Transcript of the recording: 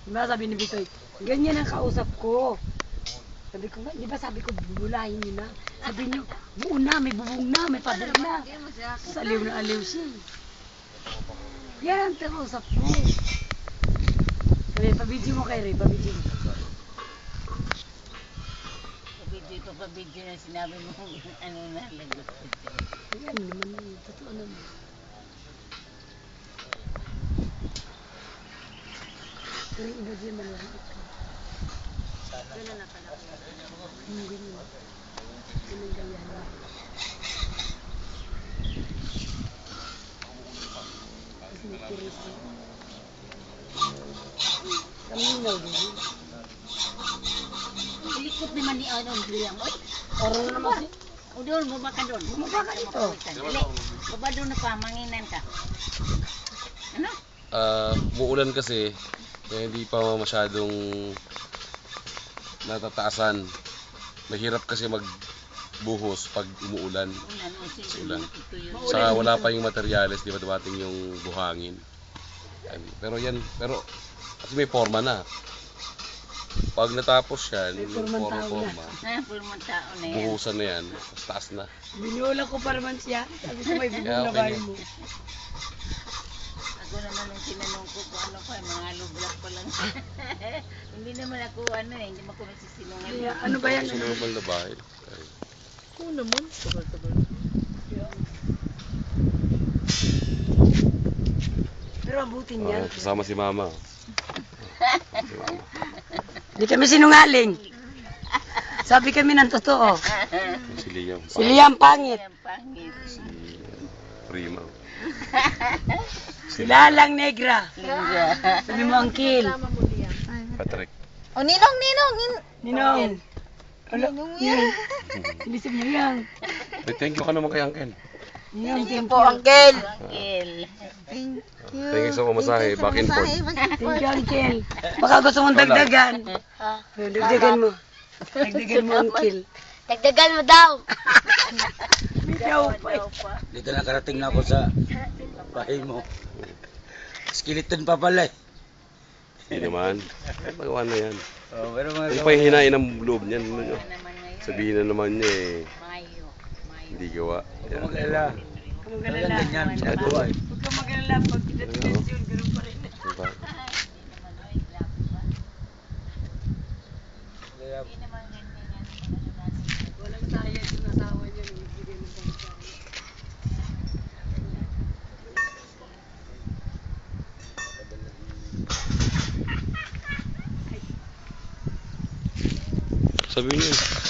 Diba sabi ni Bitoy, ganyan ang kausap ko. Sabi ko, di ba sabi ko, bubulahin niyo na. Sabi niyo, buo na, may bubong na, may pader na. Tapos aliw na aliw siya. Yan ang kausap ko. Sabi, pabidyo mo kay Ray, pabidyo mo. Pabidyo na sinabi mo, ano na, lagot. Yan naman, totoo naman. Pero iba dyan malaki ka. Ganun na pala. Ganun. Ganun ganyan. Tapos may kiris na. Kaminaw din. Ilikot naman ni Ano, William. Oy, Oro na naman si... o doon, baba ka doon. Bumaba ka dito. Dali, baba doon na pa, manginan ka. Ano? Muulan kasi, kaya hindi pa masyadong natataasan. Mahirap kasi magbuhos pag umuulan. Ulan. Saka wala pa yung materyales, di ba dumating yung buhangin. Pero yan, kasi may forma na. Pag natapos yan, yung forma, Pulmang tao na yan. buhusan na yan, taas na. Binula ko pa naman siya. Sabi ko may bubong na bahay mo. Ako naman nung tinanong ko kung ano pa, mga lublak pa lang. Hindi naman ako hindi mo ako nagsisinungan. Kaya, ano ba yan? Gusto naman na bahay. Oo naman, tagal-tagal. Pero abutin yan. Kasama si mama. Hindi kami sinungaling. Sabi kami ng totoo. Si Liam. Si Liam pangit. Ang pangit. Si Prima. Si Lalang Negra. Sabi mo ang kill. Patrick. Oh, Ninong! Ninong. Ninong yan. Ilisip niyo yan. Thank you ka naman kay Uncle. Ninong, Thank you po, Uncle. Angel. Thank you. Thank you sa pamasahe. Back and forth. Thank you, Uncle. Baka gusto mong dagdagan. Dagdagan mo. Dagdagan mo, Uncle. Dagdagan mo daw. May daw pa. Dito nakarating na ako sa bahay mo. Skeleton pa pala eh. Hindi naman. Magawa na yan. Oh, pero mga Ano pa yung hinain ng loob niyan? Ano? Naman ngayon. Sabihin na naman niya eh. Mayo. Hindi gawa. Huwag mag-alala. Huwag kang Talagang mag-alala. ganyan, ginagawa eh. Huwag kang mag-alala. Pag pinatigas yun, ganun pa rin. Diba? Hindi naman ganyan. Walang sayang yung asawa niya. Nagbigay ng sayang. Sabihin niya.